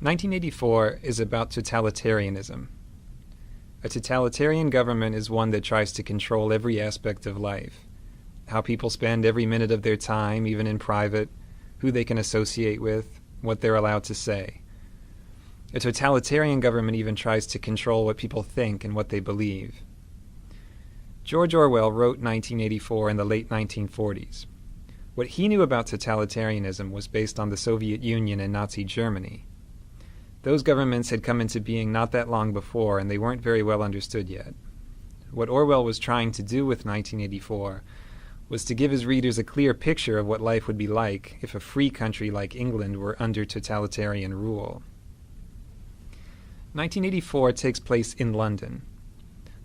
1984 is about totalitarianism. A totalitarian government is one that tries to control every aspect of life. How people spend every minute of their time, even in private, who they can associate with, what they're allowed to say. A totalitarian government even tries to control what people think and what they believe. George Orwell wrote 1984 in the late 1940s. What he knew about totalitarianism was based on the Soviet Union and Nazi Germany. Those governments had come into being not that long before, and they weren't very well understood yet. What Orwell was trying to do with 1984 was to give his readers a clear picture of what life would be like if a free country like England were under totalitarian rule. 1984 takes place in London.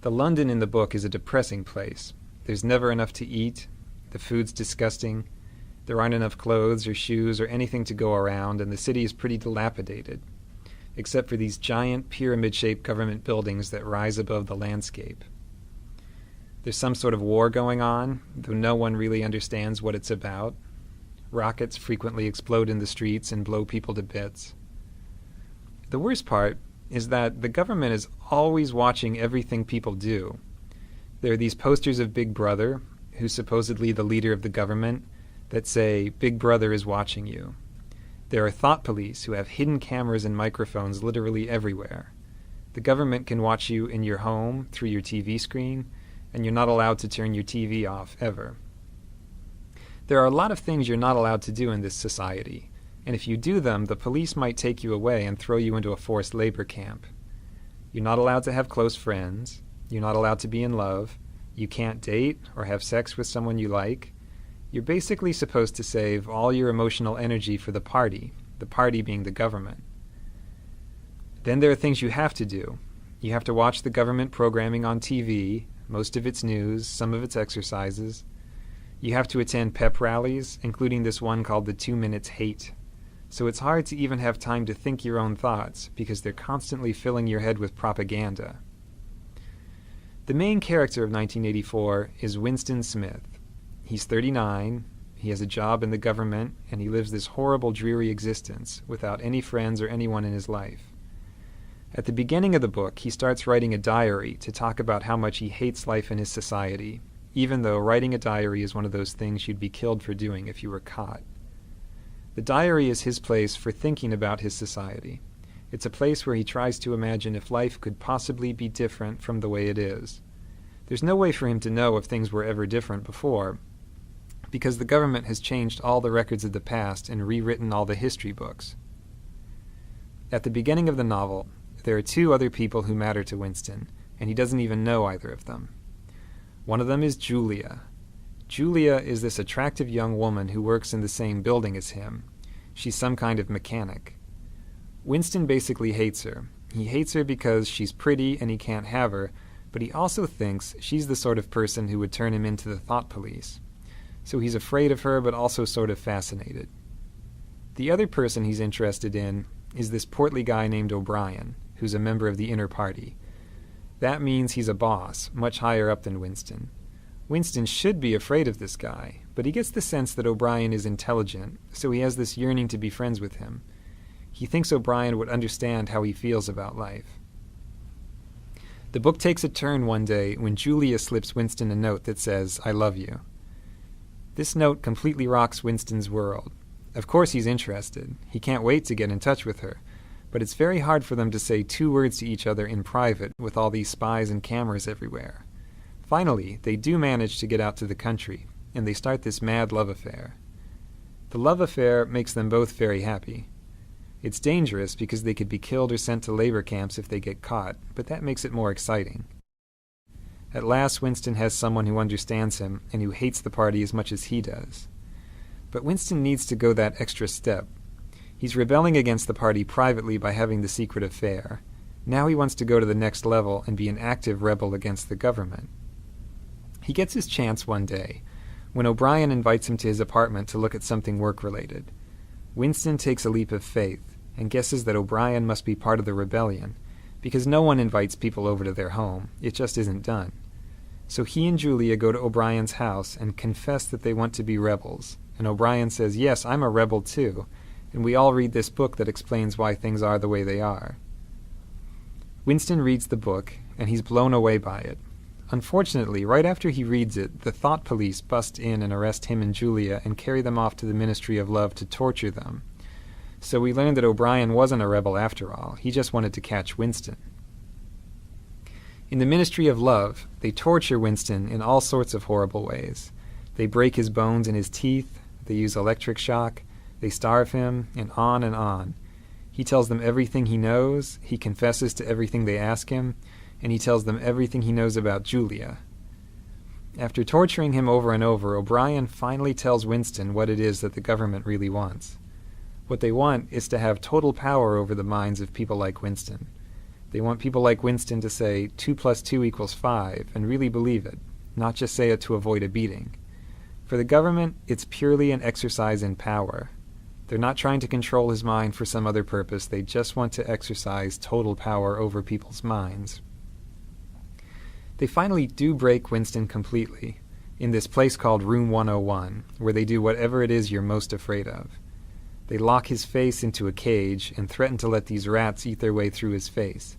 The London in the book is a depressing place. There's never enough to eat, the food's disgusting, there aren't enough clothes or shoes or anything to go around, and the city is pretty dilapidated, except for these giant pyramid-shaped government buildings that rise above the landscape. There's some sort of war going on, though no one really understands what it's about. Rockets frequently explode in the streets and blow people to bits. The worst part is that the government is always watching everything people do. There are these posters of Big Brother, who's supposedly the leader of the government, that say, "Big Brother is watching you." There are thought police who have hidden cameras and microphones literally everywhere. The government can watch you in your home, through your TV screen, and you're not allowed to turn your TV off, ever. There are a lot of things you're not allowed to do in this society, and if you do them, the police might take you away and throw you into a forced labor camp. You're not allowed to have close friends, you're not allowed to be in love, you can't date or have sex with someone you like. You're basically supposed to save all your emotional energy for the party being the government. Then there are things you have to do. You have to watch the government programming on TV, most of its news, some of its exercises. You have to attend pep rallies, including this one called the 2 Minutes Hate. So it's hard to even have time to think your own thoughts, because they're constantly filling your head with propaganda. The main character of 1984 is Winston Smith. He's 39, he has a job in the government, and he lives this horrible, dreary existence without any friends or anyone in his life. At the beginning of the book, he starts writing a diary to talk about how much he hates life in his society, even though writing a diary is one of those things you'd be killed for doing if you were caught. The diary is his place for thinking about his society. It's a place where he tries to imagine if life could possibly be different from the way it is. There's no way for him to know if things were ever different before, because the government has changed all the records of the past and rewritten all the history books. At the beginning of the novel, there are two other people who matter to Winston, and he doesn't even know either of them. One of them is Julia. Julia is this attractive young woman who works in the same building as him. She's some kind of mechanic. Winston basically hates her. He hates her because she's pretty and he can't have her, but he also thinks she's the sort of person who would turn him into the thought police. So he's afraid of her, but also sort of fascinated. The other person he's interested in is this portly guy named O'Brien, who's a member of the inner party. That means he's a boss, much higher up than Winston. Winston should be afraid of this guy, but he gets the sense that O'Brien is intelligent, so he has this yearning to be friends with him. He thinks O'Brien would understand how he feels about life. The book takes a turn one day when Julia slips Winston a note that says, "I love you." This note completely rocks Winston's world. Of course he's interested. He can't wait to get in touch with her. But it's very hard for them to say 2 words to each other in private with all these spies and cameras everywhere. Finally, they do manage to get out to the country, and they start this mad love affair. The love affair makes them both very happy. It's dangerous because they could be killed or sent to labor camps if they get caught, but that makes it more exciting. At last, Winston has someone who understands him and who hates the party as much as he does. But Winston needs to go that extra step. He's rebelling against the party privately by having the secret affair. Now he wants to go to the next level and be an active rebel against the government. He gets his chance one day, when O'Brien invites him to his apartment to look at something work-related. Winston takes a leap of faith and guesses that O'Brien must be part of the rebellion, because no one invites people over to their home. It just isn't done. So he and Julia go to O'Brien's house and confess that they want to be rebels, and O'Brien says, "Yes, I'm a rebel too," and we all read this book that explains why things are the way they are. Winston reads the book, and he's blown away by it. Unfortunately, right after he reads it, the thought police bust in and arrest him and Julia and carry them off to the Ministry of Love to torture them. So we learned that O'Brien wasn't a rebel after all. He just wanted to catch Winston. In the Ministry of Love, they torture Winston in all sorts of horrible ways. They break his bones in his teeth, they use electric shock, they starve him, and on and on. He tells them everything he knows, he confesses to everything they ask him, and he tells them everything he knows about Julia. After torturing him over and over, O'Brien finally tells Winston what it is that the government really wants. What they want is to have total power over the minds of people like Winston. They want people like Winston to say 2 + 2 = 5 and really believe it, not just say it to avoid a beating. For the government, it's purely an exercise in power. They're not trying to control his mind for some other purpose. They just want to exercise total power over people's minds. They finally do break Winston completely in this place called Room 101, where they do whatever it is you're most afraid of. They lock his face into a cage and threaten to let these rats eat their way through his face.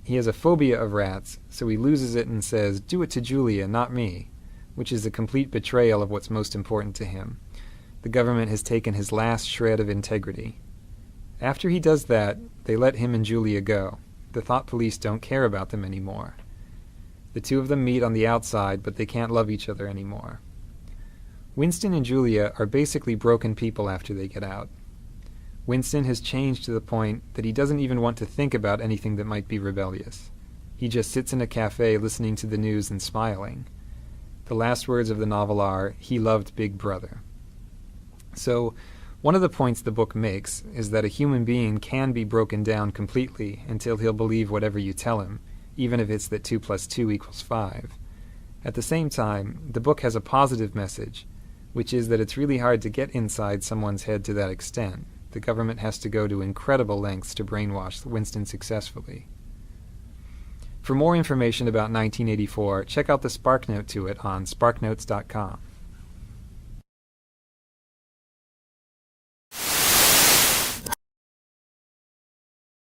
He has a phobia of rats, so he loses it and says, "Do it to Julia, not me," which is a complete betrayal of what's most important to him. The government has taken his last shred of integrity. After he does that, they let him and Julia go. The thought police don't care about them anymore. The two of them meet on the outside, but they can't love each other anymore. Winston and Julia are basically broken people after they get out. Winston has changed to the point that he doesn't even want to think about anything that might be rebellious. He just sits in a cafe listening to the news and smiling. The last words of the novel are, "He loved Big Brother." So, one of the points the book makes is that a human being can be broken down completely until he'll believe whatever you tell him, even if it's that 2 + 2 = 5. At the same time, the book has a positive message, which is that it's really hard to get inside someone's head to that extent. The government has to go to incredible lengths to brainwash Winston successfully. For more information about 1984, check out the SparkNote to it on sparknotes.com.